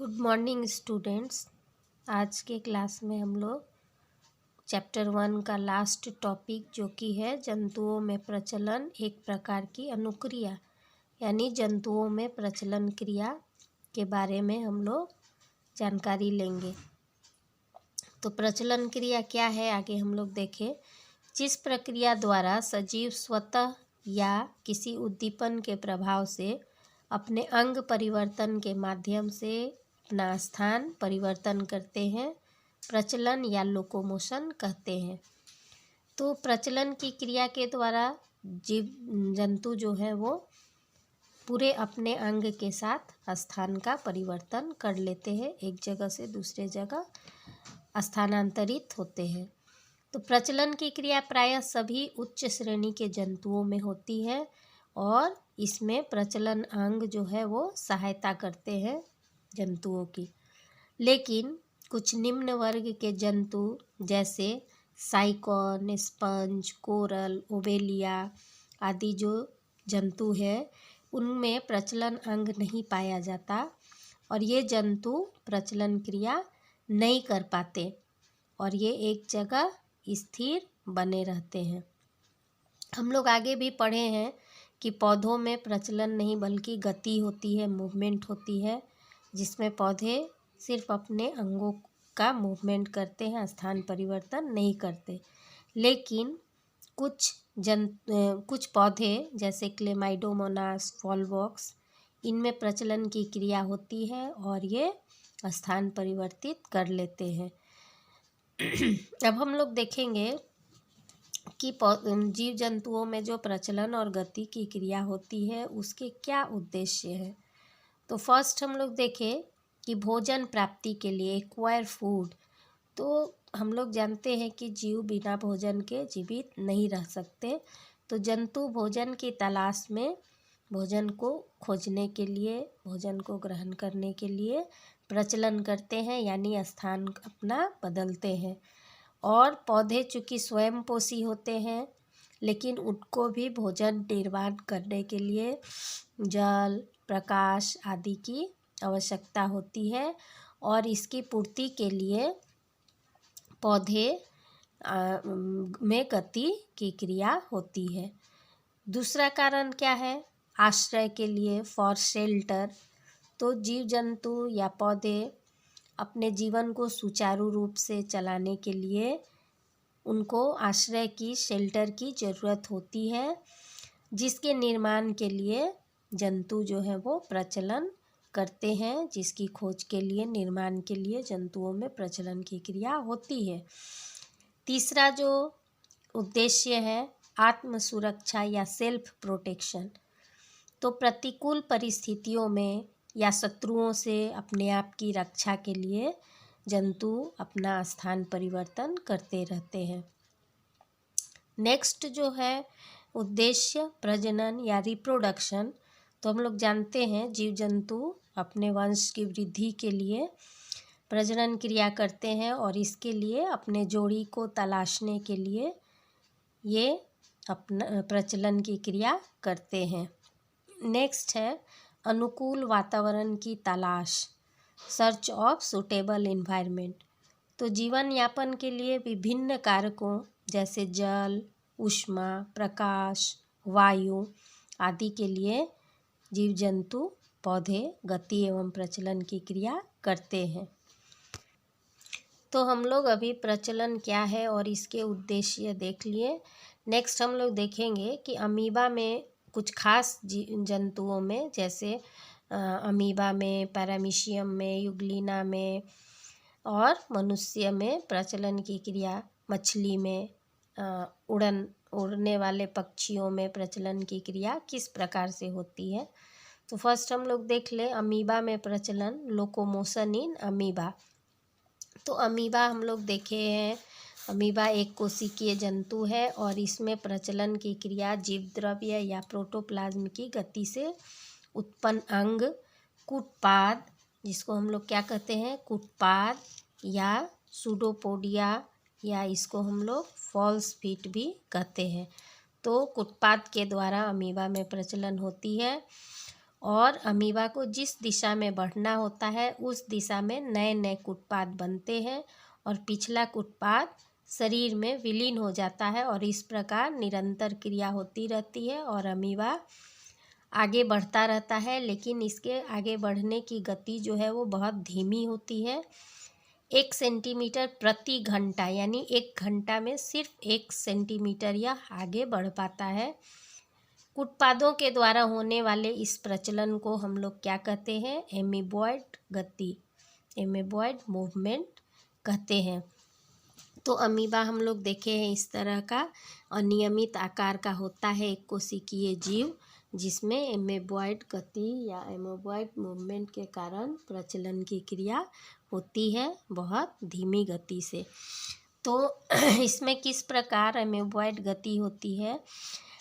Good morning students. आज के class में हम लोग चैप्टर 1 का लास्ट टॉपिक जो कि है जंतुओं में प्रचलन एक प्रकार की अनुक्रिया यानी जंतुओं में प्रचलन क्रिया के बारे में हम लोग जानकारी लेंगे। तो प्रचलन क्रिया क्या है आगे हम लोग देखें। जिस प्रक्रिया द्वारा सजीव स्वतः या किसी उद्दीपन के प्रभाव से अपने अंग परिवर्तन के माध्यम से अपना स्थान परिवर्तन करते हैं, प्रचलन या लोकोमोशन कहते हैं। तो प्रचलन की क्रिया के द्वारा जीव जंतु जो है वो पूरे अपने अंग के साथ स्थान का परिवर्तन कर लेते हैं, एक जगह से दूसरे जगह स्थानांतरित होते हैं। तो प्रचलन की क्रिया प्रायः सभी उच्च श्रेणी के जंतुओं में होती है और इसमें प्रचलन अंग जो है वो सहायता करते हैं जंतुओं की। लेकिन कुछ निम्न वर्ग के जंतु जैसे साइकॉन, स्पंज, कोरल, ओबेलिया आदि जो जंतु है उनमें प्रचलन अंग नहीं पाया जाता और ये जंतु प्रचलन क्रिया नहीं कर पाते और ये एक जगह स्थिर बने रहते हैं। हम लोग आगे भी पढ़े हैं कि पौधों में प्रचलन नहीं बल्कि गति होती है, मूवमेंट होती है, जिसमें पौधे सिर्फ अपने अंगों का मूवमेंट करते हैं, स्थान परिवर्तन नहीं करते। लेकिन कुछ पौधे जैसे क्लेमाइडोमोनास, फॉलवॉक्स, इनमें प्रचलन की क्रिया होती है और ये स्थान परिवर्तित कर लेते हैं। अब हम लोग देखेंगे कि जीव जंतुओं में जो प्रचलन और गति की क्रिया होती है उसके क्या उद्देश्य है। तो फर्स्ट हम लोग देखें कि भोजन प्राप्ति के लिए एक्वायर फूड। तो हम लोग जानते हैं कि जीव बिना भोजन के जीवित नहीं रह सकते। तो जंतु भोजन की तलाश में भोजन को खोजने के लिए, भोजन को ग्रहण करने के लिए प्रचलन करते हैं यानी स्थान अपना बदलते हैं। और पौधे चूँकि स्वयं पोषी होते हैं लेकिन उनको भी भोजन निर्माण करने के लिए जल, प्रकाश आदि की आवश्यकता होती है और इसकी पूर्ति के लिए पौधे में गति की क्रिया होती है। दूसरा कारण क्या है? आश्रय के लिए, फॉर शेल्टर। तो जीव जंतु या पौधे अपने जीवन को सुचारू रूप से चलाने के लिए उनको आश्रय की, शेल्टर की ज़रूरत होती है, जिसके निर्माण के लिए जंतु जो है वो प्रचलन करते हैं, जिसकी खोज के लिए, निर्माण के लिए जंतुओं में प्रचलन की क्रिया होती है। तीसरा जो उद्देश्य है आत्म सुरक्षा या सेल्फ प्रोटेक्शन। तो प्रतिकूल परिस्थितियों में या शत्रुओं से अपने आप की रक्षा के लिए जंतु अपना स्थान परिवर्तन करते रहते हैं। नेक्स्ट जो है उद्देश्य प्रजनन या रिप्रोडक्शन। तो हम लोग जानते हैं जीव जंतु अपने वंश की वृद्धि के लिए प्रजनन क्रिया करते हैं और इसके लिए अपने जोड़ी को तलाशने के लिए ये अपना प्रचलन की क्रिया करते हैं। नेक्स्ट है अनुकूल वातावरण की तलाश, सर्च ऑफ सुटेबल एनवायरनमेंट। तो जीवन यापन के लिए विभिन्न कारकों जैसे जल, ऊष्मा, प्रकाश, वायु आदि के लिए जीव जंतु, पौधे गति एवं प्रचलन की क्रिया करते हैं। तो हम लोग अभी प्रचलन क्या है और इसके उद्देश्य देख लिए। नेक्स्ट हम लोग देखेंगे कि अमीबा में कुछ खास जंतुओं में जैसे अमीबा में, पैरामीशियम में, युग्लिना में और मनुष्य में प्रचलन की क्रिया, मछली में, उड़ने वाले पक्षियों में प्रचलन की क्रिया किस प्रकार से होती है। तो फर्स्ट हम लोग देख ले अमीबा में प्रचलन, लोकोमोशन इन अमीबा। तो अमीबा हम लोग देखे हैं, अमीबा एक कोशिकीय जंतु है और इसमें प्रचलन की क्रिया जीव द्रव्य या प्रोटोप्लाज्म की गति से उत्पन्न अंग कूटपाद, जिसको हम लोग क्या कहते हैं कूटपाद या सूडोपोडिया या इसको हम लोग फॉल्स फीट भी कहते हैं। तो कूटपाद के द्वारा अमीबा में प्रचलन होती है और अमीबा को जिस दिशा में बढ़ना होता है उस दिशा में नए नए कूटपाद बनते हैं और पिछला कूटपाद शरीर में विलीन हो जाता है और इस प्रकार निरंतर क्रिया होती रहती है और अमीबा आगे बढ़ता रहता है। लेकिन इसके आगे बढ़ने की गति जो है वो बहुत धीमी होती है। 1 सेंटीमीटर प्रति घंटा, यानी 1 घंटा में सिर्फ 1 सेंटीमीटर यह आगे बढ़ पाता है। कूटपादों के द्वारा होने वाले इस प्रचलन को हम लोग क्या कहते हैं? एमीबॉयड गति, एमीबॉयड मूवमेंट कहते हैं। तो अमीबा हम लोग देखे हैं इस तरह का अनियमित आकार का होता है एक कोशिकीय जीव, जिसमें एमीबॉयड गति या एमीबॉयड मूवमेंट के कारण प्रचलन की क्रिया होती है बहुत धीमी गति से। तो इसमें किस प्रकार एमीबॉयड गति होती है?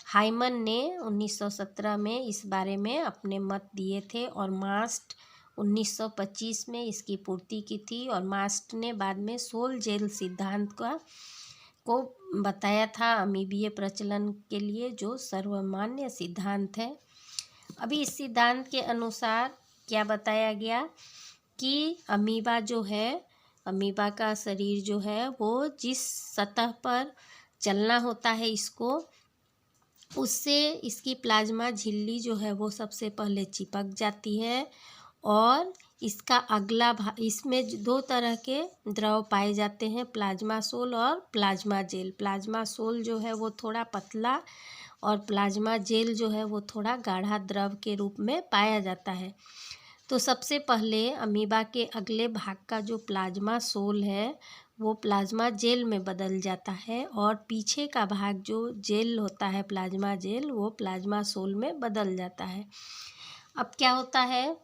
हाइमन ने 1917 में इस बारे में अपने मत दिए थे और मास्ट 1925 में इसकी पूर्ति की थी। और मास्ट ने बाद में सोल जेल सिद्धांत को बताया था अमीबीय प्रचलन के लिए, जो सर्वमान्य सिद्धांत है। अभी इस सिद्धांत के अनुसार क्या बताया गया कि अमीबा जो है, अमीबा का शरीर जो है वो जिस सतह पर चलना होता है इसको, उससे इसकी प्लाज्मा झिल्ली जो है वो सबसे पहले चिपक जाती है और इसका अगला भाग, इसमें 2 तरह के द्रव पाए जाते हैं, प्लाज्मा सोल और प्लाज्मा जेल। प्लाज्मा सोल जो है वो थोड़ा पतला और प्लाज्मा जेल जो है वो थोड़ा गाढ़ा द्रव के रूप में पाया जाता है। तो सबसे पहले अमीबा के अगले भाग का जो प्लाज्मा सोल है वो प्लाज्मा जेल में बदल जाता है और पीछे का भाग जो जेल होता है प्लाज्मा जेल, वो प्लाज्मा सोल में बदल जाता है। अब क्या होता है,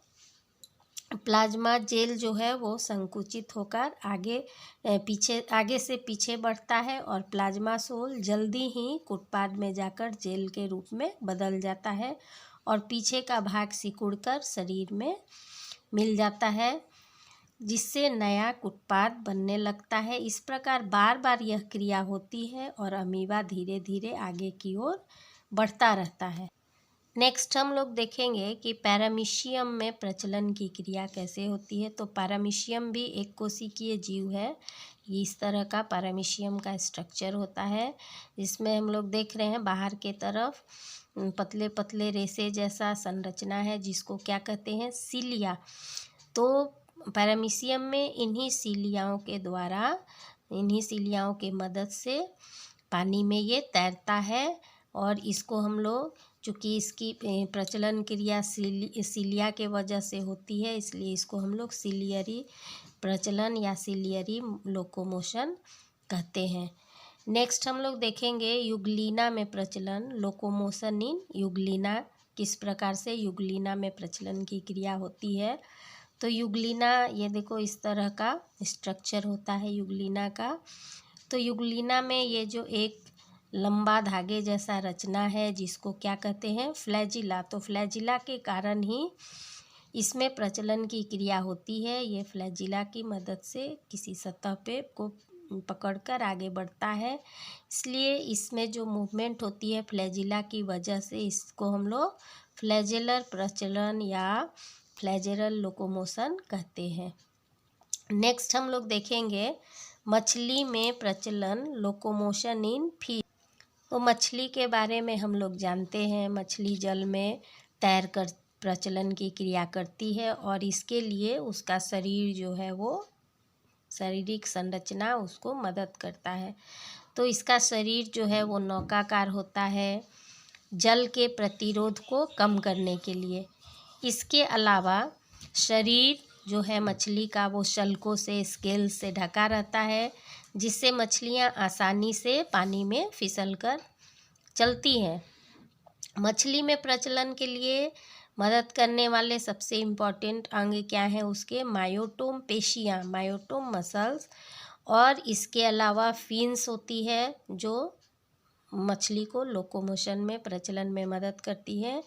प्लाज्मा जेल जो है वो संकुचित होकर आगे से पीछे बढ़ता है और प्लाज्मा सोल जल्दी ही कूटपाद में जाकर जेल के रूप में बदल जाता है और पीछे का भाग सिकुड़कर शरीर में मिल जाता है, जिससे नया कूटपाद बनने लगता है। इस प्रकार बार बार यह क्रिया होती है और अमीबा धीरे धीरे आगे की ओर बढ़ता रहता है। नेक्स्ट हम लोग देखेंगे कि पैरामीशियम में प्रचलन की क्रिया कैसे होती है। तो पैरामीशियम भी एक कोशिकीय जीव है। इस तरह का पैरामीशियम का स्ट्रक्चर होता है, जिसमें हम लोग देख रहे हैं बाहर के तरफ पतले पतले रेशे जैसा संरचना है, जिसको क्या कहते हैं? सीलिया। तो पैरामीशियम में इन्हीं सीलियाओं के मदद से पानी में ये तैरता है और इसको हम लोग, चूँकि इसकी प्रचलन क्रिया सीलिया के वजह से होती है, इसलिए इसको हम लोग सीलियरी प्रचलन या सीलियरी लोकोमोशन कहते हैं। नेक्स्ट हम लोग देखेंगे युग्लिना में प्रचलन, लोकोमोशन इन युग्लिना। किस प्रकार से युग्लिना में प्रचलन की क्रिया होती है? तो युग्लिना, ये देखो इस तरह का स्ट्रक्चर होता है युग्लिना का। तो युग्लिना में ये जो एक लंबा धागे जैसा रचना है, जिसको क्या कहते हैं? फ्लैजिला। तो फ्लैजिला के कारण ही इसमें प्रचलन की क्रिया होती है। ये फ्लैजिला की मदद से किसी सतह पे को पकड़कर आगे बढ़ता है, इसलिए इसमें जो मूवमेंट होती है फ्लैजिला की वजह से, इसको हम लोग फ्लैजेलर प्रचलन या फ्लैजेलर लोकोमोशन कहते हैं। नेक्स्ट हम लोग देखेंगे मछली में प्रचलन, लोकोमोशन इन फिश। तो मछली के बारे में हम लोग जानते हैं, मछली जल में तैरकर प्रचलन की क्रिया करती है और इसके लिए उसका शरीर जो है वो शारीरिक संरचना उसको मदद करता है। तो इसका शरीर जो है वो नौकाकार होता है जल के प्रतिरोध को कम करने के लिए। इसके अलावा शरीर जो है मछली का वो शल्कों से, स्केल से ढका रहता है, जिससे मछलियाँ आसानी से पानी में फिसलकर चलती हैं। मछली में प्रचलन के लिए मदद करने वाले सबसे इम्पॉर्टेंट अंग क्या हैं? उसके मायोटोम पेशियाँ, मायोटोम मसल्स, और इसके अलावा फिन्स होती है जो मछली को लोकोमोशन में, प्रचलन में मदद करती है।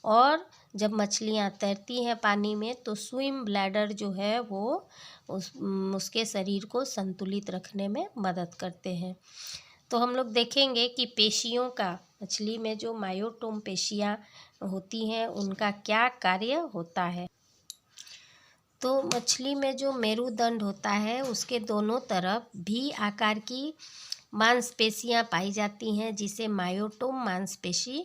और जब मछलियाँ तैरती हैं पानी में तो स्विम ब्लैडर जो है वो उसके शरीर को संतुलित रखने में मदद करते हैं। तो हम लोग देखेंगे कि पेशियों का, मछली में जो मायोटोम पेशियाँ होती हैं उनका क्या कार्य होता है। तो मछली में जो मेरुदंड होता है उसके दोनों तरफ भी आकार की मांसपेशियां पाई जाती हैं जिसे मायोटोम मांसपेशी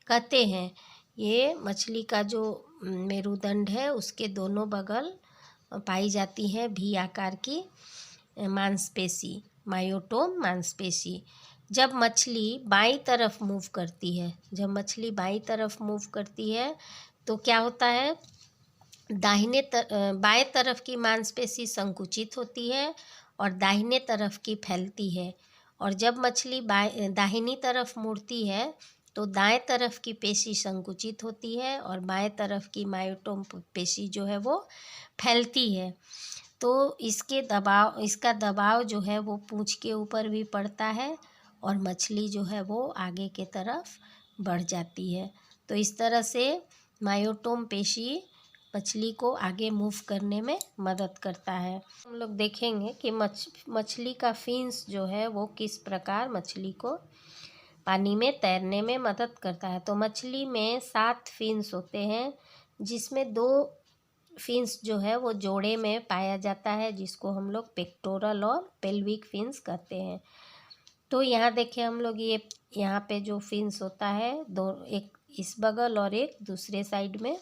कहते हैं। ये मछली का जो मेरुदंड है उसके दोनों बगल पाई जाती है भी आकार की मांसपेशी, मायोटोम मांसपेशी। जब मछली बाईं तरफ मूव करती है, जब मछली बाईं तरफ मूव करती है तो क्या होता है, बाएं तरफ की मांसपेशी संकुचित होती है और दाहिने तरफ की फैलती है। और जब मछली दाहिनी तरफ मुड़ती है तो दाएं तरफ की पेशी संकुचित होती है और बाएं तरफ की मायोटोम पेशी जो है वो फैलती है। तो इसका दबाव जो है वो पूंछ के ऊपर भी पड़ता है और मछली जो है वो आगे के तरफ बढ़ जाती है। तो इस तरह से मायोटोम पेशी मछली को आगे मूव करने में मदद करता है। हम लोग देखेंगे कि मछली का फिन्स जो है वो किस प्रकार मछली को पानी में तैरने में मदद करता है। तो मछली में 7 फिन्स होते हैं जिसमें 2 फिन्स जो है वो जोड़े में पाया जाता है जिसको हम लोग पेक्टोरल और पेल्विक फिन्स कहते हैं। तो यहाँ देखें हम लोग, ये यहाँ पे जो फिन्स होता है एक इस बगल और एक दूसरे साइड में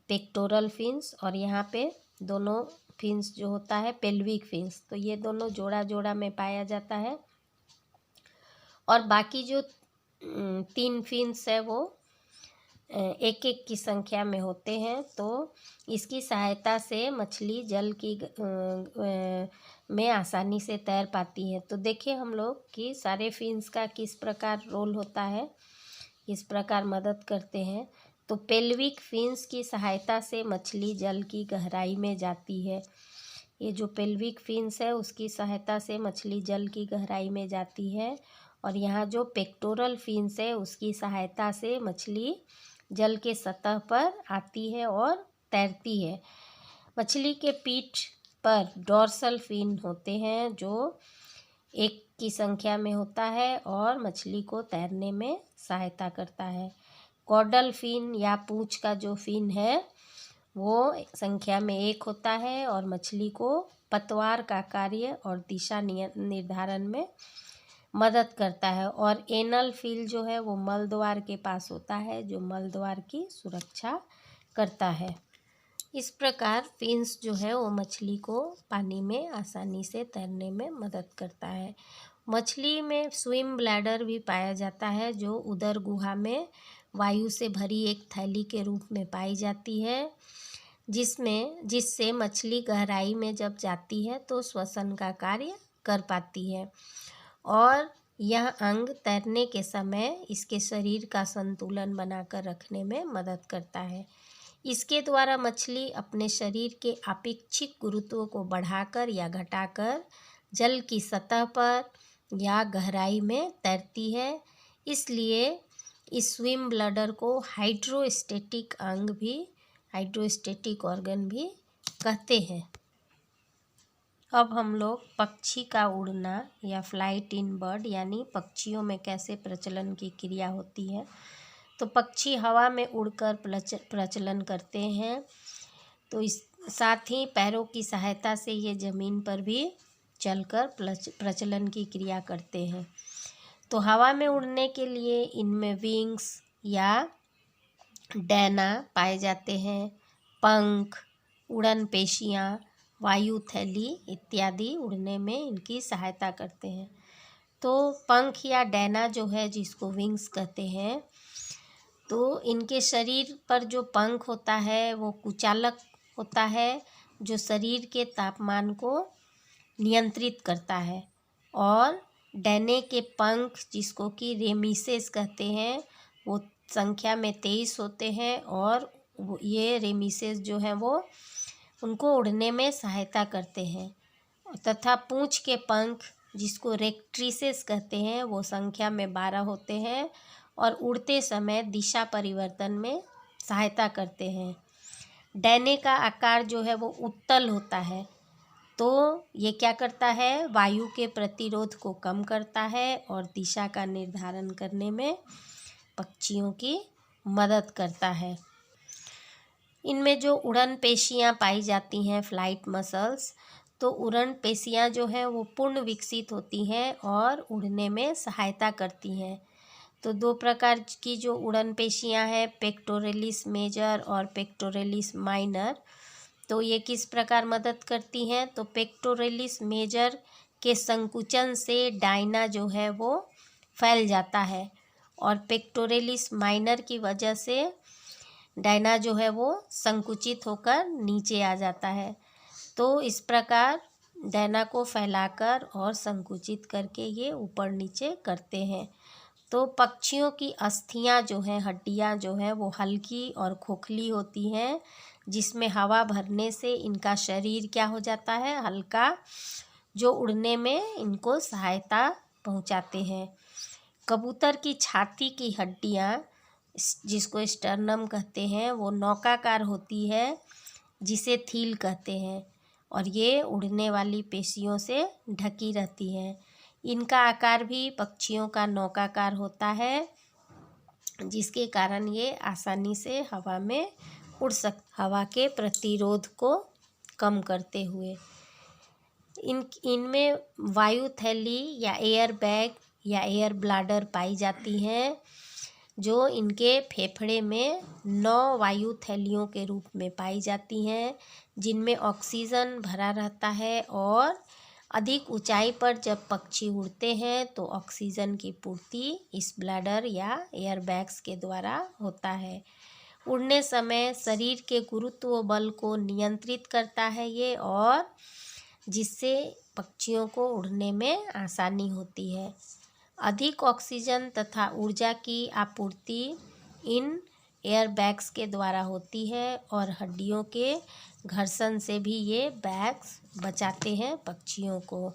पेक्टोरल फिन्स, और यहाँ पे दोनों फिन्स जो होता है पेल्विक फिन्स। तो ये दोनों जोड़ा जोड़ा में पाया जाता है और बाकी जो 3 फिन्स है वो एक एक की संख्या में होते हैं। तो इसकी सहायता से मछली जल की में आसानी से तैर पाती है। तो देखिए हम लोग कि सारे फिन्स का किस प्रकार रोल होता है, किस प्रकार मदद करते हैं। तो पेल्विक फिन्स की सहायता से मछली जल की गहराई में जाती है। ये जो पेल्विक फिन्स है उसकी सहायता से मछली जल की गहराई में जाती है। और यहाँ जो पेक्टोरल फिन्स है उसकी सहायता से मछली जल के सतह पर आती है और तैरती है। मछली के पीठ पर डोर्सल फिन होते हैं जो 1 की संख्या में होता है और मछली को तैरने में सहायता करता है। कॉर्डल फिन या पूंछ का जो फिन है वो संख्या में 1 होता है और मछली को पतवार का कार्य और दिशा निर्धारण में मदद करता है। और एनल फिल जो है वो मल द्वार के पास होता है जो मल द्वार की सुरक्षा करता है। इस प्रकार फिन्स जो है वो मछली को पानी में आसानी से तैरने में मदद करता है। मछली में स्विम ब्लैडर भी पाया जाता है जो उदर गुहा में वायु से भरी एक थैली के रूप में पाई जाती है जिससे मछली गहराई में जब जाती है तो श्वसन का कार्य कर पाती है। और यह अंग तैरने के समय इसके शरीर का संतुलन बनाकर रखने में मदद करता है। इसके द्वारा मछली अपने शरीर के अपेक्षित गुरुत्व को बढ़ाकर या घटाकर जल की सतह पर या गहराई में तैरती है। इसलिए इस स्विम ब्लैडर को हाइड्रोस्टैटिक ऑर्गन भी कहते हैं। अब हम लोग पक्षी का उड़ना या फ्लाइट इन बर्ड यानी पक्षियों में कैसे प्रचलन की क्रिया होती है। तो पक्षी हवा में उड़कर प्रचलन करते हैं। तो इस साथ ही पैरों की सहायता से ये ज़मीन पर भी चलकर प्रचलन की क्रिया करते हैं। तो हवा में उड़ने के लिए इनमें विंग्स या डैना पाए जाते हैं। पंख, उड़न पेशियाँ, वायु थैली इत्यादि उड़ने में इनकी सहायता करते हैं। तो पंख या डैना जो है जिसको विंग्स कहते हैं, तो इनके शरीर पर जो पंख होता है वो कुचालक होता है जो शरीर के तापमान को नियंत्रित करता है। और डैने के पंख जिसको कि रेमिसेस कहते हैं वो संख्या में 23 होते हैं और ये रेमिसेस जो हैं वो उनको उड़ने में सहायता करते हैं। तथा पूंछ के पंख जिसको रेक्ट्रिसेस कहते हैं वो संख्या में 12 होते हैं और उड़ते समय दिशा परिवर्तन में सहायता करते हैं। डैने का आकार जो है वो उत्तल होता है, तो ये क्या करता है, वायु के प्रतिरोध को कम करता है और दिशा का निर्धारण करने में पक्षियों की मदद करता है। इनमें जो उड़न पेशियाँ पाई जाती हैं, फ्लाइट मसल्स, तो उड़न पेशियाँ जो हैं वो पूर्ण विकसित होती हैं और उड़ने में सहायता करती हैं। तो दो प्रकार की जो उड़न पेशियाँ हैं, पेक्टोरलिस मेजर और पेक्टोरलिस माइनर, तो ये किस प्रकार मदद करती हैं? तो पेक्टोरलिस मेजर के संकुचन से डायना जो है वो फैल जाता है और पेक्टोरलिस माइनर की वजह से डायना जो है वो संकुचित होकर नीचे आ जाता है। तो इस प्रकार डायना को फैलाकर और संकुचित करके ये ऊपर नीचे करते हैं। तो पक्षियों की अस्थियां जो हैं, हड्डियां जो हैं, वो हल्की और खोखली होती हैं, जिसमें हवा भरने से इनका शरीर क्या हो जाता है? हल्का, जो उड़ने में इनको सहायता पहुंचाते हैं। कबूतर की छाती की हड्डियां, जिसको स्टर्नम कहते हैं, वो नौकाकार होती है, जिसे थील कहते हैं, और ये उड़ने वाली पेशियों से ढकी रहती हैं। इनका आकार भी पक्षियों का नौकाकार होता है, जिसके कारण ये आसानी से हवा में उड़ हवा के प्रतिरोध को कम करते हुए। इनमें वायु थैली या एयर बैग या एयर ब्लाडर पाई जाती हैं, जो इनके फेफड़े में 9 वायु थैलियों के रूप में पाई जाती हैं, जिनमें ऑक्सीजन भरा रहता है और अधिक ऊंचाई पर जब पक्षी उड़ते हैं तो ऑक्सीजन की पूर्ति इस ब्लैडर या एयर बैग्स के द्वारा होता है। उड़ने समय शरीर के गुरुत्व बल को नियंत्रित करता है ये, और जिससे पक्षियों को उड़ने में आसानी होती है। अधिक ऑक्सीजन तथा ऊर्जा की आपूर्ति इन एयर बैग्स के द्वारा होती है और हड्डियों के घर्षण से भी ये बैग्स बचाते हैं पक्षियों को।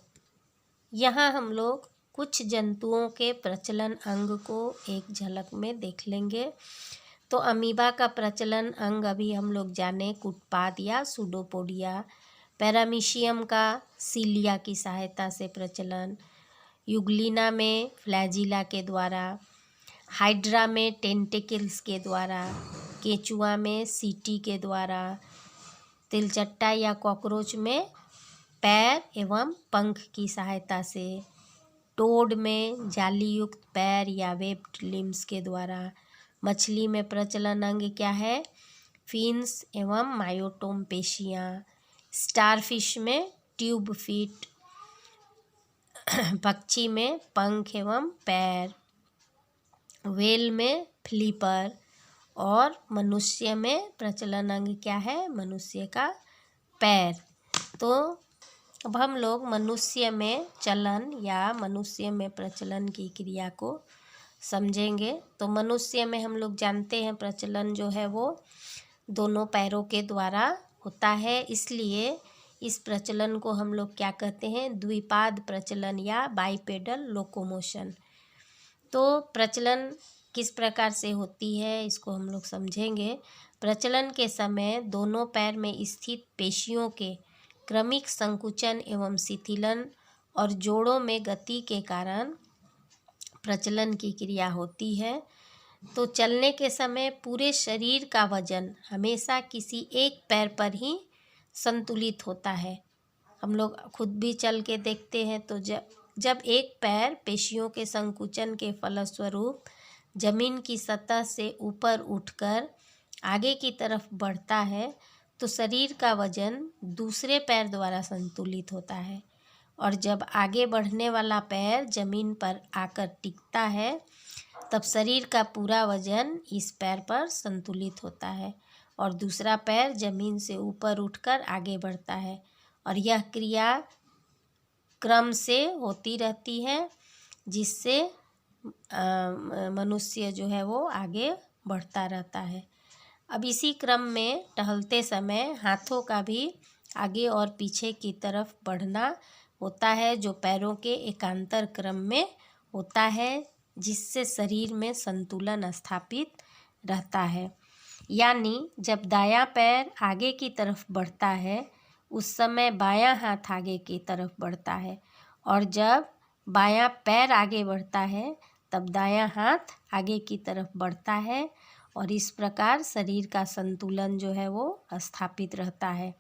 यहाँ हम लोग कुछ जंतुओं के प्रचलन अंग को एक झलक में देख लेंगे। तो अमीबा का प्रचलन अंग अभी हम लोग जाने, कुटपाद या सूडोपोडिया। पैरामीशियम का सीलिया की सहायता से प्रचलन, युग्लिना में फ्लैजिला के द्वारा, हाइड्रा में टेंटिकल्स के द्वारा, केचुआ में सीटी के द्वारा, तिलचट्टा या कॉकरोच में पैर एवं पंख की सहायता से, टोड में जाली युक्त पैर या वेब्ड लिम्स के द्वारा। मछली में प्रचलन अंग क्या है? फिन्स एवं मायोटोम पेशियाँ। स्टारफिश में ट्यूब फीट, पक्षी में पंख एवं पैर, व्हेल में फ्लिपर, और मनुष्य में प्रचलन अंग क्या है? मनुष्य का पैर। तो अब हम लोग मनुष्य में चलन या मनुष्य में प्रचलन की क्रिया को समझेंगे। तो मनुष्य में हम लोग जानते हैं प्रचलन जो है वो दोनों पैरों के द्वारा होता है, इसलिए इस प्रचलन को हम लोग क्या कहते हैं? द्विपाद प्रचलन या बाइपेडल लोकोमोशन। तो प्रचलन किस प्रकार से होती है इसको हम लोग समझेंगे। प्रचलन के समय दोनों पैर में स्थित पेशियों के क्रमिक संकुचन एवं शिथिलन और जोड़ों में गति के कारण प्रचलन की क्रिया होती है। तो चलने के समय पूरे शरीर का वजन हमेशा किसी एक पैर पर ही संतुलित होता है। हम लोग खुद भी चल के देखते हैं, तो जब एक पैर पेशियों के संकुचन के फलस्वरूप जमीन की सतह से ऊपर उठकर आगे की तरफ बढ़ता है, तो शरीर का वजन दूसरे पैर द्वारा संतुलित होता है, और जब आगे बढ़ने वाला पैर जमीन पर आकर टिकता है, तब शरीर का पूरा वजन इस पैर पर संतुलित होता है और दूसरा पैर जमीन से ऊपर उठकर आगे बढ़ता है, और यह क्रिया क्रम से होती रहती है, जिससे मनुष्य जो है वो आगे बढ़ता रहता है। अब इसी क्रम में टहलते समय हाथों का भी आगे और पीछे की तरफ बढ़ना होता है, जो पैरों के एकांतर क्रम में होता है, जिससे शरीर में संतुलन स्थापित रहता है। यानी जब दायां पैर आगे की तरफ बढ़ता है उस समय बायां हाथ आगे की तरफ बढ़ता है, और जब बायां पैर आगे बढ़ता है तब दायां हाथ आगे की तरफ बढ़ता है, और इस प्रकार शरीर का संतुलन जो है वो स्थापित रहता है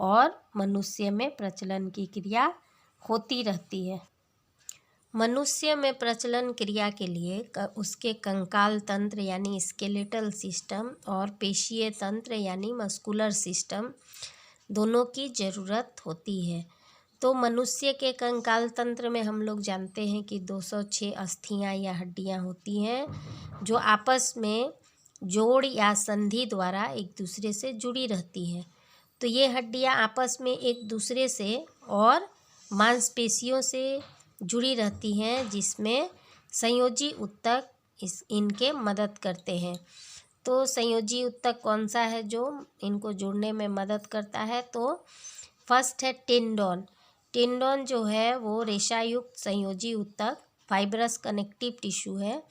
और मनुष्य में प्रचलन की क्रिया होती रहती है। मनुष्य में प्रचलन क्रिया के लिए उसके कंकाल तंत्र यानी स्केलेटल सिस्टम और पेशीय तंत्र यानी मस्कुलर सिस्टम दोनों की ज़रूरत होती है। तो मनुष्य के कंकाल तंत्र में हम लोग जानते हैं कि 206 अस्थियां या हड्डियां होती हैं जो आपस में जोड़ या संधि द्वारा एक दूसरे से जुड़ी रहती हैं। तो ये हड्डियां आपस में एक दूसरे से और मांसपेशियों से जुड़ी रहती हैं, जिसमें संयोजी ऊतक इनके मदद करते हैं। तो संयोजी ऊतक कौन सा है जो इनको जुड़ने में मदद करता है? तो फर्स्ट है टेंडोन। टेंडोन जो है वो रेशायुक्त संयोजी ऊतक फाइब्रस कनेक्टिव टिश्यू है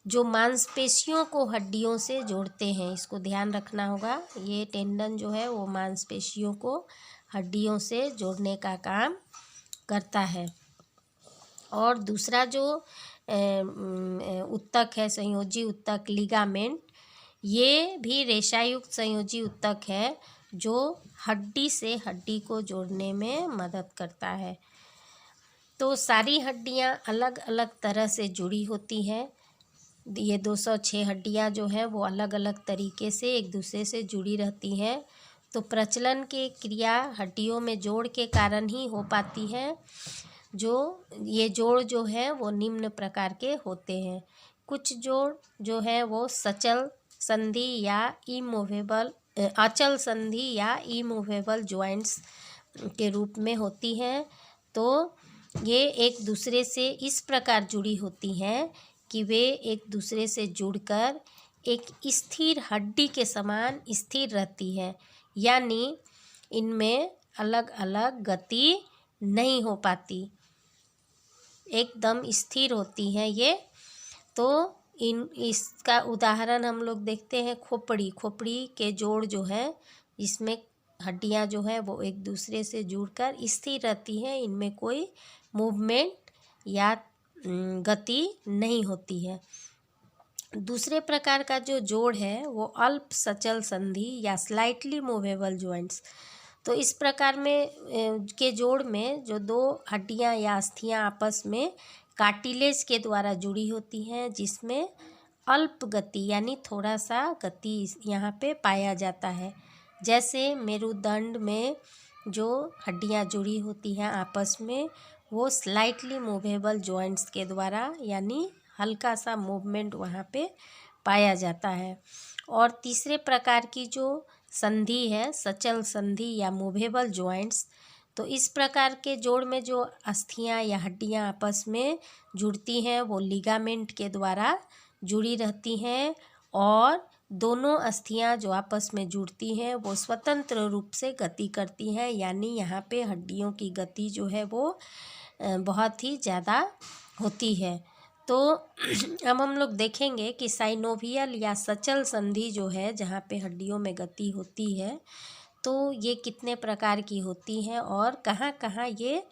जो मांसपेशियों को हड्डियों से जोड़ते हैं। इसको ध्यान रखना होगा। ये टेंडन जो है वो मांसपेशियों को हड्डियों से जोड़ने का काम करता है। और दूसरा जो ऊतक है संयोजी ऊतक लिगामेंट, ये भी रेशायुक्त संयोजी ऊतक है जो हड्डी से हड्डी को जोड़ने में मदद करता है। तो सारी हड्डियां अलग अलग तरह से जुड़ी होती हैं। ये 206 हड्डियां जो हैं वो अलग अलग तरीके से एक दूसरे से जुड़ी रहती हैं। तो प्रचलन की क्रिया हड्डियों में जोड़ के कारण ही हो पाती है। ये जोड़ जो है वो निम्न प्रकार के होते हैं। कुछ जोड़ जो है वो सचल संधि या अचल संधि या इमूवेबल जॉइंट्स के रूप में होती हैं। तो ये एक दूसरे से इस प्रकार जुड़ी होती हैं कि वे एक दूसरे से जुड़कर एक स्थिर हड्डी के समान स्थिर रहती है, यानी इनमें अलग अलग गति नहीं हो पाती, एकदम स्थिर होती हैं ये। तो इसका उदाहरण हम लोग देखते हैं खोपड़ी के जोड़ जो है, इसमें हड्डियां जो है वो एक दूसरे से जुड़कर स्थिर रहती हैं, इनमें कोई मूवमेंट या गति नहीं होती है। दूसरे प्रकार का जो जोड़ है वो अल्प सचल संधि या स्लाइटली मूवेबल जॉइंट्स। तो इस प्रकार में के जोड़ में जो दो हड्डियां या अस्थियां आपस में कार्टिलेज के द्वारा जुड़ी होती हैं, जिसमें अल्प गति यानी थोड़ा सा गति यहाँ पे पाया जाता है। जैसे मेरुदंड में जो हड्डियां जुड़ी होती हैं आपस में, वो स्लाइटली मूवेबल जॉइंट्स के द्वारा यानी हल्का सा मूवमेंट वहाँ पे पाया जाता है। और तीसरे प्रकार की जो संधि है सचल संधि या मूवेबल जॉइंट्स, तो इस प्रकार के जोड़ में जो अस्थियां या हड्डियां आपस में जुड़ती हैं वो लिगामेंट के द्वारा जुड़ी रहती हैं, और दोनों अस्थियां जो आपस में जुड़ती हैं वो स्वतंत्र रूप से गति करती हैं, यानी यहाँ पे हड्डियों की गति जो है वो बहुत ही ज़्यादा होती है। तो अब हम लोग देखेंगे कि साइनोवियल या सचल संधि जो है, जहाँ पे हड्डियों में गति होती है, तो ये कितने प्रकार की होती हैं और कहाँ कहाँ ये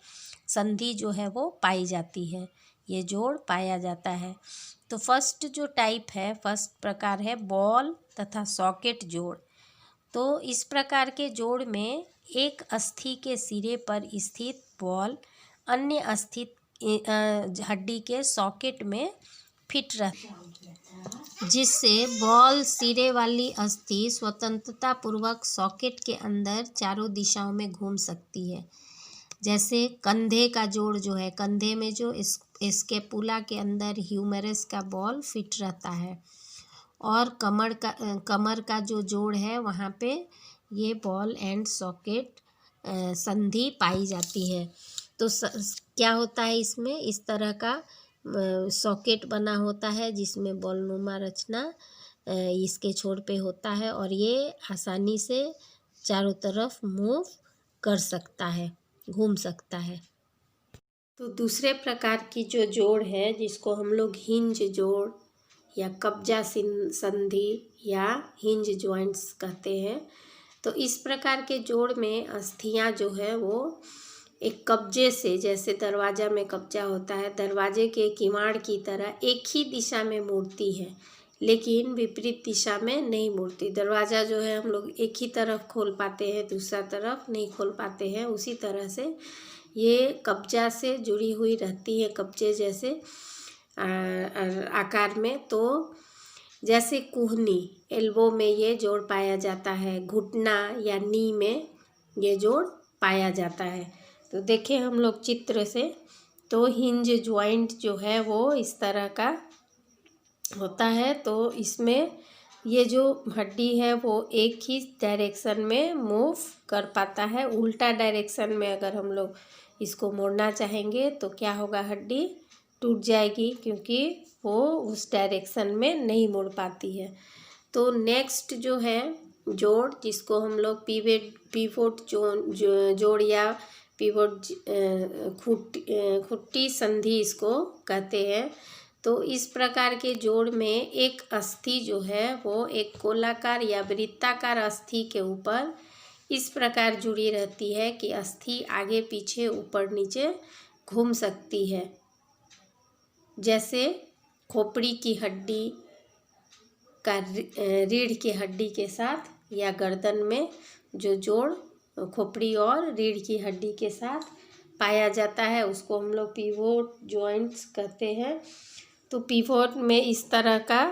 संधि जो है वो पाई जाती है, ये जोड़ पाया जाता है। तो फर्स्ट प्रकार है बॉल तथा सॉकेट जोड़। तो इस प्रकार के जोड़ में एक अस्थि के सिरे पर स्थित बॉल अन्य स्थित हड्डी के सॉकेट में फिट रहता है, जिससे बॉल सिरे वाली अस्थि स्वतंत्रता पूर्वक सॉकेट के अंदर चारों दिशाओं में घूम सकती है। जैसे कंधे का जोड़ जो है, कंधे में जो स्कैपुला के अंदर ह्यूमरस का बॉल फिट रहता है, और कमर का जो जोड़ है वहाँ पे ये बॉल एंड सॉकेट संधि पाई जाती है। तो क्या होता है इसमें, इस तरह का सॉकेट बना होता है जिसमें बॉलनुमा रचना इसके छोर पे होता है, और ये आसानी से चारों तरफ मूव कर सकता है, घूम सकता है। तो दूसरे प्रकार की जो जोड़ है जिसको हम लोग हिंज जोड़ या कब्जा संधि या हिंज जॉइंट्स कहते हैं। तो इस प्रकार के जोड़ में अस्थियां जो है वो एक कब्जे से, जैसे दरवाजा में कब्जा होता है, दरवाजे के किवाड़ की तरह एक ही दिशा में मुड़ती है, लेकिन विपरीत दिशा में नहीं मुड़ती। दरवाज़ा जो है हम लोग एक ही तरफ खोल पाते हैं, दूसरा तरफ नहीं खोल पाते हैं। उसी तरह से ये कब्जा से जुड़ी हुई रहती है, कब्जे जैसे आकार में। तो जैसे कूहनी, एल्बो में ये जोड़ पाया जाता है, घुटना या नी में ये जोड़ पाया जाता है। तो देखें हम लोग चित्र से, तो हिंज जॉइंट जो है वो इस तरह का होता है। तो इसमें ये जो हड्डी है वो एक ही डायरेक्शन में मूव कर पाता है। उल्टा डायरेक्शन में अगर हम लोग इसको मोड़ना चाहेंगे तो क्या होगा, हड्डी टूट जाएगी, क्योंकि वो उस डायरेक्शन में नहीं मुड़ पाती है। तो नेक्स्ट जो है जोड़, जिसको हम लोग पिवोट जोड़ या पिवोट खुट्टी संधि इसको कहते हैं। तो इस प्रकार के जोड़ में एक अस्थि जो है वो एक गोलाकार या वृत्ताकार अस्थि के ऊपर इस प्रकार जुड़ी रहती है कि अस्थि आगे पीछे ऊपर नीचे घूम सकती है। जैसे खोपड़ी की हड्डी का रीढ़ की हड्डी के साथ, या गर्दन में जो जोड़ खोपड़ी और रीढ़ की हड्डी के साथ पाया जाता है उसको हम लोग पिवोट जॉइंट्स कहते हैं। तो पिवोट में इस तरह का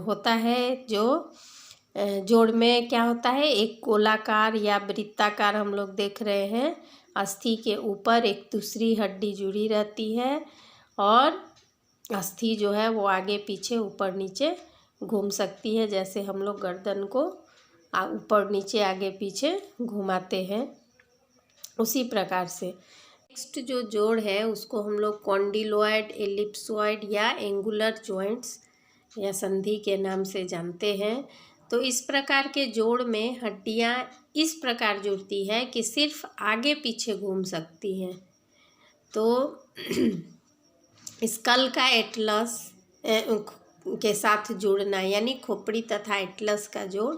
होता है, जो जोड़ में क्या होता है, एक गोलाकार या वृत्ताकार हम लोग देख रहे हैं, अस्थि के ऊपर एक दूसरी हड्डी जुड़ी रहती है और अस्थि जो है वो आगे पीछे ऊपर नीचे घूम सकती है। जैसे हम लोग गर्दन को ऊपर नीचे आगे पीछे घुमाते हैं, उसी प्रकार से नेक्स्ट जो जोड़ है उसको हम लोग कॉन्डिलॉइड, एलिप्सॉइड या एंगुलर जॉइंट्स या संधि के नाम से जानते हैं। तो इस प्रकार के जोड़ में हड्डियां इस प्रकार जुड़ती है कि सिर्फ आगे पीछे घूम सकती हैं। तो स्कल का एटलस के साथ जुड़ना, यानी खोपड़ी तथा एटलस का जोड़,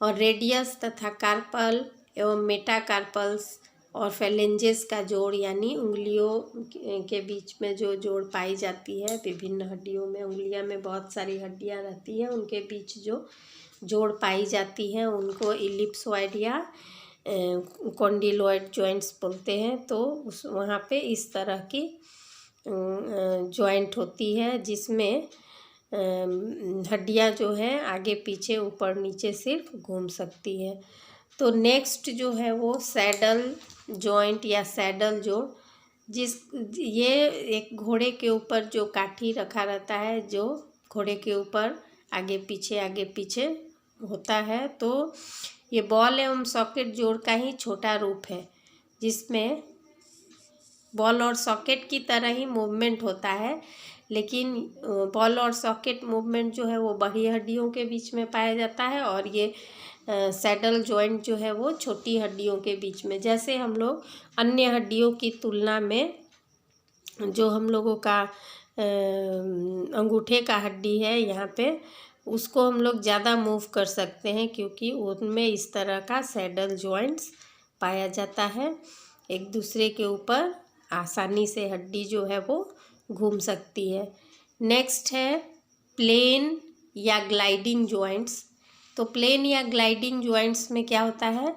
और रेडियस तथा कार्पल एवं मेटाकार्पल्स और फेलेंजेस का जोड़, यानी उंगलियों के बीच में जो जोड़ पाई जाती है विभिन्न हड्डियों में। उंगलियां में बहुत सारी हड्डियां रहती हैं, उनके बीच जो जोड़ पाई जाती हैं उनको इलिप्सॉइड या कॉन्डिलॉइड जॉइंट्स बोलते हैं। तो वहाँ पे इस तरह की जॉइंट होती है जिसमें हड्डियां जो हैं आगे पीछे ऊपर नीचे सिर्फ घूम सकती है। तो नेक्स्ट जो है वो सैडल जॉइंट या सैडल जोड़, ये एक घोड़े के ऊपर जो काठी रखा रहता है, जो घोड़े के ऊपर आगे पीछे होता है। तो ये बॉल एवं सॉकेट जोड़ का ही छोटा रूप है, जिसमें बॉल और सॉकेट की तरह ही मूवमेंट होता है, लेकिन बॉल और सॉकेट मूवमेंट जो है वो बड़ी हड्डियों के बीच में पाया जाता है और ये सैडल जॉइंट जो है वो छोटी हड्डियों के बीच में। जैसे हम लोग अन्य हड्डियों की तुलना में जो हम लोगों का अंगूठे का हड्डी है यहाँ पे, उसको हम लोग ज़्यादा मूव कर सकते हैं क्योंकि उनमें इस तरह का सैडल जॉइंट्स पाया जाता है। एक दूसरे के ऊपर आसानी से हड्डी जो है वो घूम सकती है। नेक्स्ट है प्लेन या ग्लाइडिंग जॉइंट्स। तो प्लेन या ग्लाइडिंग जॉइंट्स में क्या होता है,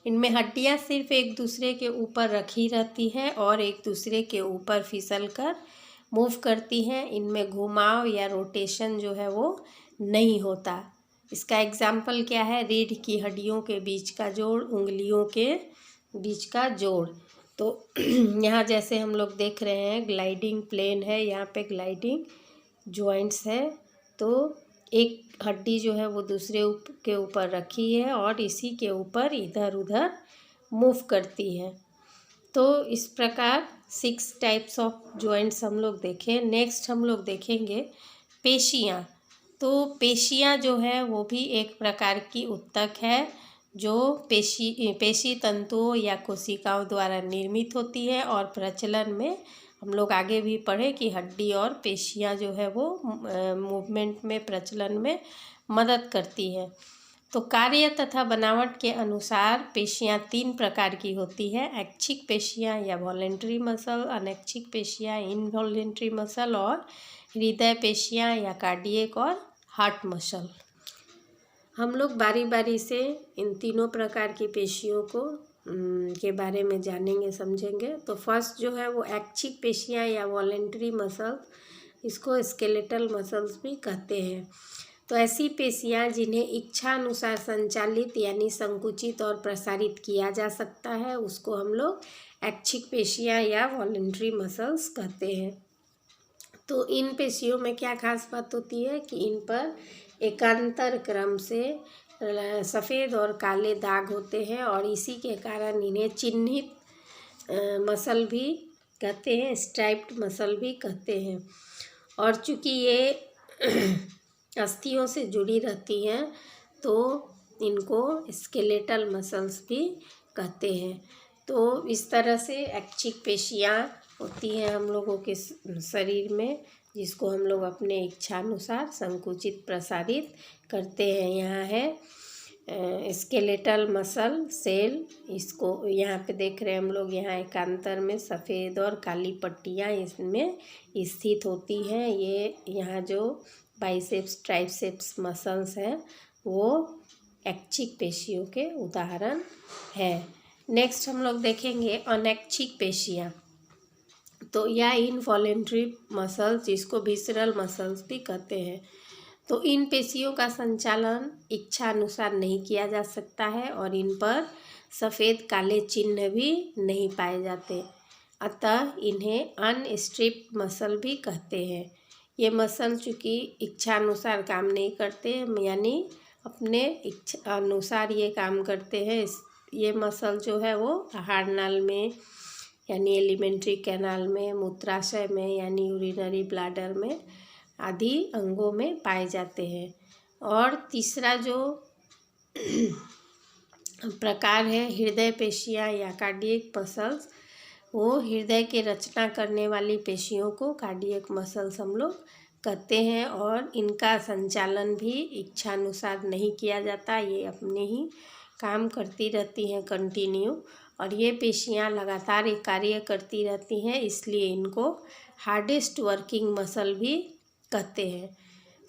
इनमें हड्डियां सिर्फ एक दूसरे के ऊपर रखी रहती हैं और एक दूसरे के ऊपर फिसल कर मूव करती हैं। इनमें घुमाव या रोटेशन जो है वो नहीं होता। इसका एग्जाम्पल क्या है, रीढ़ की हड्डियों के बीच का जोड़, उंगलियों के बीच का जोड़। तो यहाँ जैसे हम लोग देख रहे हैं ग्लाइडिंग प्लेन है, यहाँ पे ग्लाइडिंग जॉइंट्स है। तो एक हड्डी जो है वो दूसरे के ऊपर रखी है और इसी के ऊपर इधर उधर मूव करती है। तो इस प्रकार 6 टाइप्स ऑफ जॉइंट्स हम लोग देखें। नेक्स्ट हम लोग देखेंगे पेशियाँ। तो पेशियाँ जो है वो भी एक प्रकार की उत्तक है जो पेशी तंतुओं या कोशिकाओं द्वारा निर्मित होती है और प्रचलन में हम लोग आगे भी पढ़े कि हड्डी और पेशियाँ जो है वो मूवमेंट में, प्रचलन में मदद करती है। तो कार्य तथा बनावट के अनुसार पेशियाँ 3 प्रकार की होती है, ऐच्छिक पेशियाँ या वॉलेंट्री मसल, अनैच्छिक पेशियाँ इनवॉलेंट्री मसल, और हृदय पेशियाँ या कार्डियक और हार्ट मसल। हम लोग बारी बारी से इन तीनों प्रकार की पेशियों को के बारे में जानेंगे समझेंगे। तो फर्स्ट जो है वो ऐच्छिक पेशियाँ या वॉलेंट्री मसल्स, इसको स्केलेटल मसल्स भी कहते हैं। तो ऐसी पेशियाँ जिन्हें इच्छा अनुसार संचालित यानी संकुचित और प्रसारित किया जा सकता है, उसको हम लोग ऐच्छिक पेशियाँ या वॉलेंट्री मसल्स कहते हैं। तो इन पेशियों में क्या खास बात होती है कि इन पर एकांतर क्रम से सफ़ेद और काले दाग होते हैं और इसी के कारण इन्हें चिन्हित मसल भी कहते हैं, स्ट्राइप्ड मसल भी कहते हैं। और चूँकि ये अस्थियों से जुड़ी रहती हैं तो इनको स्केलेटल मसल्स भी कहते हैं। तो इस तरह से ऐच्छिक पेशियाँ होती हैं हम लोगों के शरीर में, जिसको हम लोग अपने इच्छानुसार संकुचित प्रसारित करते हैं। यहाँ है स्केलेटल मसल सेल, इसको यहाँ पे देख रहे हैं हम लोग, यहाँ एकांतर में सफ़ेद और काली पट्टियाँ इसमें स्थित होती हैं। ये यहाँ जो बाइसेप्स ट्राइसेप्स मसल्स हैं वो ऐच्छिक पेशियों के उदाहरण है। नेक्स्ट हम लोग देखेंगे अनैच्छिक पेशियाँ। तो या इनवॉलेंट्री मसल्स, जिसको विसरल मसल्स भी कहते हैं। तो इन पेशियों का संचालन इच्छा अनुसार नहीं किया जा सकता है और इन पर सफ़ेद काले चिन्ह भी नहीं पाए जाते, अतः इन्हें अनस्ट्रिप्ड मसल भी कहते हैं। ये मसल चूँकि इच्छा अनुसार काम नहीं करते, यानी अपने इच्छा अनुसार ये काम करते हैं। ये मसल जो है वो आहार नाल में यानी एलिमेंट्री कैनाल में, मूत्राशय में यानी यूरिनरी ब्लैडर में आदि अंगों में पाए जाते हैं। और तीसरा जो प्रकार है हृदय पेशियाँ या कार्डियक मसल्स, वो हृदय के रचना करने वाली पेशियों को कार्डियक मसल्स हम लोग कहते हैं और इनका संचालन भी इच्छानुसार नहीं किया जाता, ये अपने ही काम करती रहती हैं कंटिन्यू। और ये पेशियाँ लगातार एक कार्य करती रहती हैं, इसलिए इनको हार्डेस्ट वर्किंग मसल भी कहते हैं,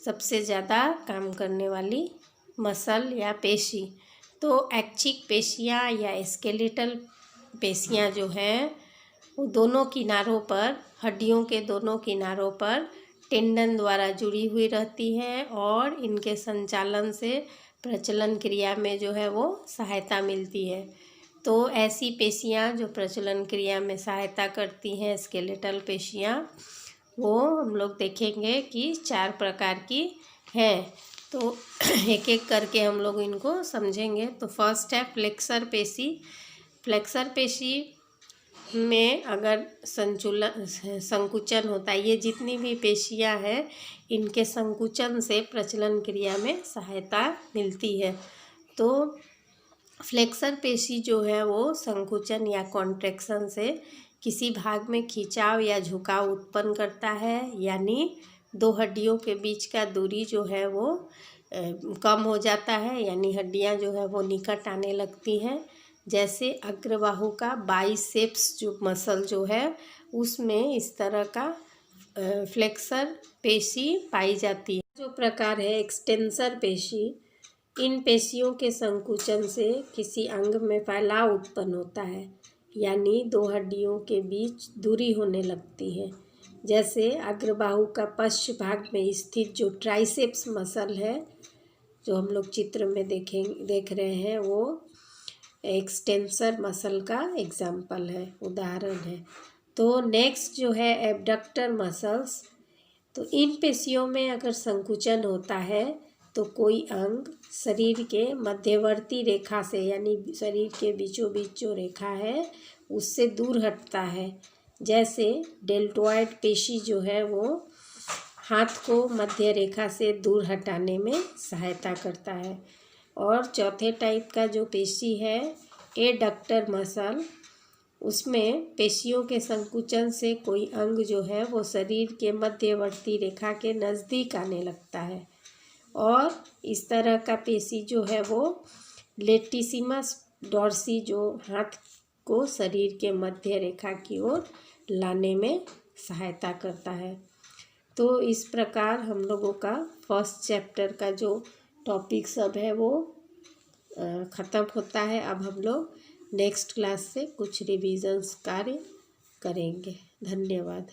सबसे ज़्यादा काम करने वाली मसल या पेशी। तो ऐच्छिक पेशियाँ या स्केलेटल पेशियाँ जो हैं वो दोनों किनारों पर, हड्डियों के दोनों किनारों पर टेंडन द्वारा जुड़ी हुई रहती हैं और इनके संचालन से प्रचलन क्रिया में जो है वो सहायता मिलती है। तो ऐसी पेशियाँ जो प्रचलन क्रिया में सहायता करती हैं, स्केलेटल पेशियाँ, वो हम लोग देखेंगे कि 4 प्रकार की हैं। तो एक एक करके हम लोग इनको समझेंगे। तो फर्स्ट है फ्लेक्सर पेशी। फ्लेक्सर पेशी में अगर संकुचन होता है, ये जितनी भी पेशियाँ हैं इनके संकुचन से प्रचलन क्रिया में सहायता मिलती है। तो फ्लेक्सर पेशी जो है वो संकुचन या कॉन्ट्रैक्शन से किसी भाग में खिंचाव या झुकाव उत्पन्न करता है, यानी 2 हड्डियों के बीच का दूरी जो है वो कम हो जाता है, यानी हड्डियां जो है वो निकट आने लगती हैं। जैसे अग्रबाहु का बाइसेप्स जो मसल जो है उसमें इस तरह का फ्लेक्सर पेशी पाई जाती है। जो प्रकार है एक्सटेंसर पेशी, इन पेशियों के संकुचन से किसी अंग में फैलाव उत्पन्न होता है, यानी 2 हड्डियों के बीच दूरी होने लगती है। जैसे अग्रबाहु का पश्च भाग में स्थित जो ट्राइसेप्स मसल है, जो हम लोग चित्र में देख रहे हैं, वो एक्सटेंसर मसल का एग्जाम्पल है, उदाहरण है। तो नेक्स्ट जो है एब्डक्टर मसल्स। तो इन पेशियों में अगर संकुचन होता है तो कोई अंग शरीर के मध्यवर्ती रेखा से, यानी शरीर के बीचों बीच जो रेखा है उससे दूर हटता है। जैसे डेल्टॉइड पेशी जो है वो हाथ को मध्य रेखा से दूर हटाने में सहायता करता है। और चौथे टाइप का जो पेशी है एडक्टर मसल, उसमें पेशियों के संकुचन से कोई अंग जो है वो शरीर के मध्यवर्ती रेखा के नज़दीक आने लगता है और इस तरह का पेशी जो है वो लेटिसिमस डॉर्सी जो हाथ को शरीर के मध्य रेखा की ओर लाने में सहायता करता है। तो इस प्रकार हम लोगों का फर्स्ट चैप्टर का जो टॉपिक सब है वो ख़त्म होता है। अब हम लोग नेक्स्ट क्लास से कुछ रिविजन्स कार्य करेंगे। धन्यवाद।